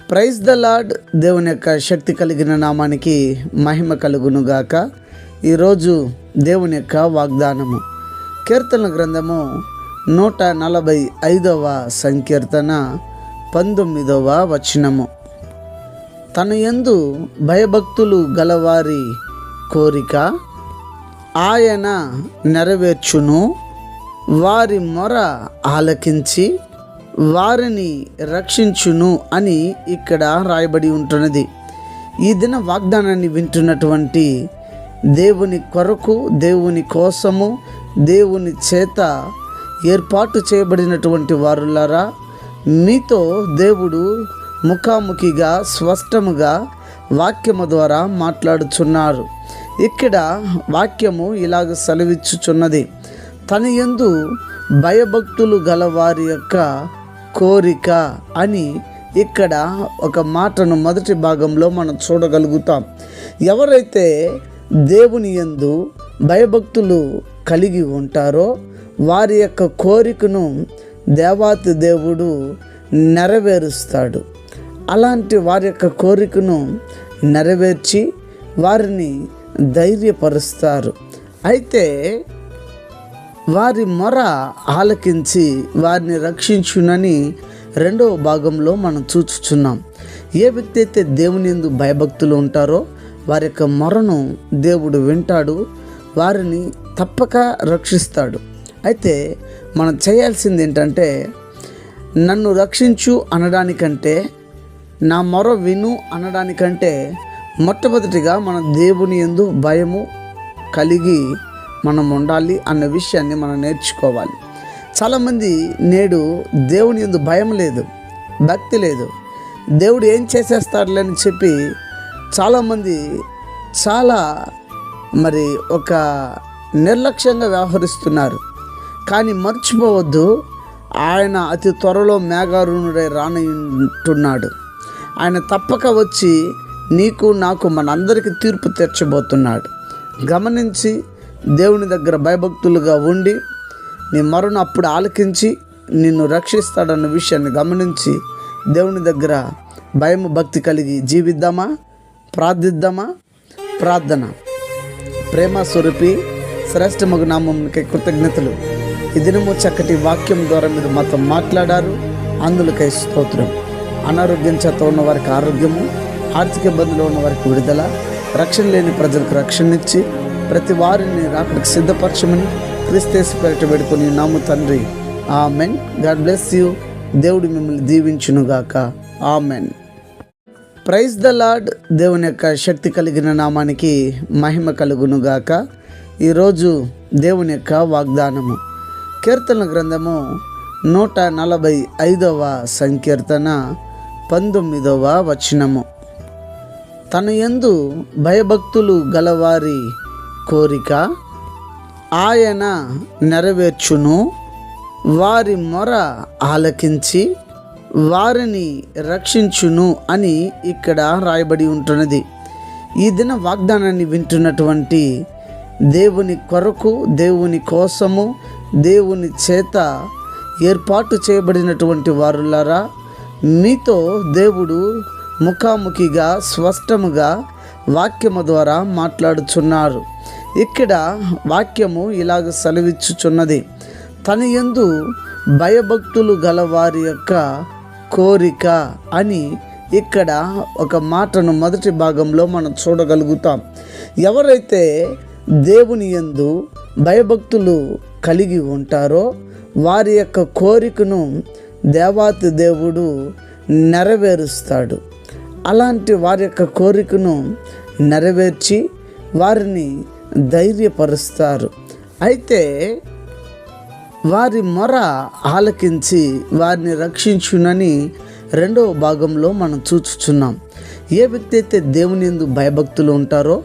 Praise the Lord. దేవుని యొక్క శక్తి కలిగిన నామానికి మహిమ కలుగునుగాక. ఈరోజు దేవుని యొక్క వాగ్దానము కీర్తన గ్రంథము 145వ సంకీర్తన 19వ వచనము. తన యందు భయభక్తులు గలవారి కోరిక ఆయన నెరవేర్చును, వారి మొర ఆలకించి వారిని రక్షించును అని ఇక్కడ రాయబడి ఉంటున్నది. ఈ దిన వాగ్దానాన్ని వింటున్నటువంటి దేవుని కొరకు, దేవుని కోసము, దేవుని చేత ఏర్పాటు చేయబడినటువంటి వారులారా, మీతో దేవుడు ముఖాముఖిగా స్పష్టముగా వాక్యము ద్వారా మాట్లాడుచున్నారు. ఇక్కడ వాక్యము ఇలాగ సెలవిచ్చుచున్నది, తన యందు భయభక్తులు గలవారి యొక్క కోరిక అని ఇక్కడ ఒక మాటను మొదటి భాగంలో మనం చూడగలుగుతాం. ఎవరైతే దేవుని యందు భయభక్తులు కలిగి ఉంటారో వారి యొక్క కోరికను దేవాతి దేవుడు నెరవేరుస్తాడు. అలాంటి వారి యొక్క కోరికను నెరవేర్చి వారిని ధైర్యపరుస్తారు. అయితే వారి మొర ఆలకించి వారిని రక్షించునని రెండవ భాగంలో మనం చూచుచున్నాం. ఏ వ్యక్తి అయితే దేవుని యందు భయభక్తులు ఉంటారో వారి యొక్క మొరను దేవుడు వింటాడు, వారిని తప్పక రక్షిస్తాడు. అయితే మనం చేయాల్సింది ఏంటంటే, నన్ను రక్షించు అనడానికంటే, నా మొర విను అనడానికంటే మొట్టమొదటిగా మన దేవుని యందు భయము కలిగి మనం ఉండాలి అన్న విషయాన్ని మనం నేర్చుకోవాలి. చాలామంది నేడు దేవుని యందు భయం లేదు, భక్తి లేదు, దేవుడు ఏం చేసేస్తాడులే అని చెప్పి చాలామంది చాలా ఒక నిర్లక్ష్యంగా వ్యవహరిస్తున్నారు. కానీ మర్చిపోవద్దు, ఆయన అతి త్వరలో మేఘారుణుడై రానుంటున్నాడు. ఆయన తప్పక వచ్చి నీకు నాకు మనందరికీ తీర్పు తీర్చబోతున్నాడు. గమనించి దేవుని దగ్గర భయభక్తులుగా ఉండి నీ మొరను అప్పుడు ఆలకించి నిన్ను రక్షిస్తాడన్న విషయాన్ని గమనించి దేవుని దగ్గర భయము భక్తి కలిగి జీవిద్దామా, ప్రార్థిద్దామా. ప్రార్థన. ప్రేమ స్వరూపి శ్రేష్టమగు నామమునికి కృతజ్ఞతలు. ఈ దినము చక్కటి వాక్యం ద్వారా మీరు మాతో మాట్లాడారు, అందులకై స్తోత్రం. అనారోగ్యం చేత ఉన్న వారికి ఆరోగ్యము, ఆర్థిక ఇబ్బందులు ఉన్న వారికి విడుదల, రక్షణ లేని ప్రజలకు రక్షణ ఇచ్చి ప్రతి వారిని రాకడికి సిద్ధపరచమని క్రీస్తు పేరిట పెట్టుకుని నాము తండ్రి. ఆమెన్. God bless you. దేవుడు మిమ్మల్ని దీవించునుగాక. ఆమెన్. Praise the Lord. దేవుని యొక్క శక్తి కలిగిన నామానికి మహిమ కలుగునుగాక. ఈరోజు దేవుని యొక్క వాగ్దానము కీర్తన గ్రంథము 145వ సంకీర్తన 19వ వచనము. తన యందు భయభక్తులు గలవారి కోరిక ఆయన నెరవేర్చును, వారి మొర ఆలకించి వారిని రక్షించును అని ఇక్కడ రాయబడి ఉంటున్నది. ఈ దిన వాగ్దానాన్ని వింటున్నటువంటి దేవుని కొరకు, దేవుని కోసము, దేవుని చేత ఏర్పాటు చేయబడినటువంటి వారులారా, మీతో దేవుడు ముఖాముఖిగా స్పష్టముగా వాక్యము ద్వారా మాట్లాడుచున్నారు. ఇక్కడ వాక్యము ఇలాగ సెలవిచ్చుచున్నది, తన యందు భయభక్తులు గలవారి యొక్క కోరిక అని ఇక్కడ ఒక మాటను మొదటి భాగంలో మనం చూడగలుగుతాం. ఎవరైతే దేవుని యందు భయభక్తులు కలిగి ఉంటారో వారి యొక్క కోరికను దేవాతి దేవుడు నెరవేరుస్తాడు. అలాంటి వారి యొక్క కోరికను నెరవేర్చి వారిని ధైర్యపరుస్తారు. అయితే వారి మొర ఆలకించి వారిని రక్షించునని రెండవ భాగంలో మనం చూచుచున్నాం. ఏ వ్యక్తి అయితే దేవుని యందు భయభక్తులు ఉంటారో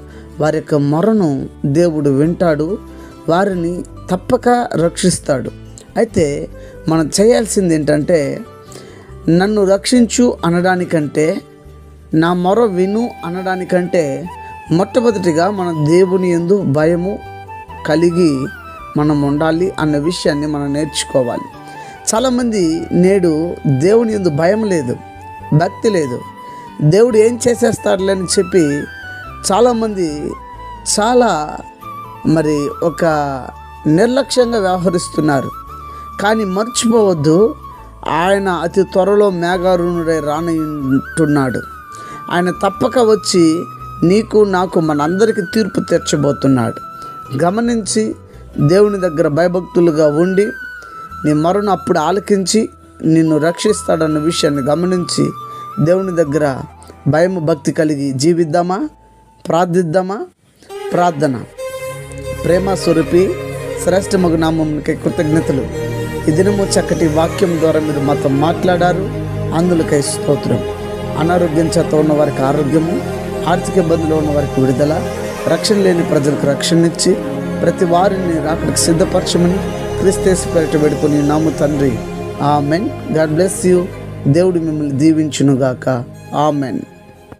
వారి యొక్క మొరను దేవుడు వింటాడు, వారిని తప్పక రక్షిస్తాడు. అయితే మనం చేయాల్సింది ఏంటంటే, నన్ను రక్షించు అనడానికంటే, నా మొర విను అనడానికంటే మొట్టమొదటిగా మన దేవుని యందు భయము కలిగి మనం ఉండాలి అన్న విషయాన్ని మనం నేర్చుకోవాలి. చాలామంది నేడు దేవుని యందు భయం లేదు, భక్తి లేదు. దేవుడు ఏం చేసేస్తాడులే అని చెప్పి చాలామంది చాలా ఒక నిర్లక్ష్యంగా వ్యవహరిస్తున్నారు. కానీ మర్చిపోవద్దు, ఆయన అతి త్వరలో మేఘారుణుడై రానుంటున్నాడు. ఆయన తప్పక వచ్చి నీకు నాకు మనందరికీ తీర్పు తీర్చబోతున్నాడు. గమనించి దేవుని దగ్గర భయభక్తులుగా ఉండి నీ మొరను అప్పుడు ఆలకించి నిన్ను రక్షిస్తాడన్న విషయాన్ని గమనించి దేవుని దగ్గర భయము భక్తి కలిగి జీవిద్దామా? ప్రార్థిద్దామా? ప్రార్థన. ప్రేమ స్వరూపి శ్రేష్టమగు నామమునకే కృతజ్ఞతలు. ఈ దినము చక్కటి వాక్యం ద్వారా మీరు మాతో మాట్లాడారు, అందులకై స్తోత్రం. అనారోగ్యం చేత ఉన్న వారికి ఆరోగ్యము, ఆర్థిక ఇబ్బందులు ఉన్న వారికి విడుదల, రక్షణ లేని ప్రజలకు రక్షణ ఇచ్చి ప్రతి వారిని రాకడికి సిద్ధపరచమని క్రీస్తు పేరిట పెట్టుకుని నాము తండ్రి. ఆమెన్. God bless you. దేవుడు మిమ్మల్ని దీవించునుగాక. ఆమెన్.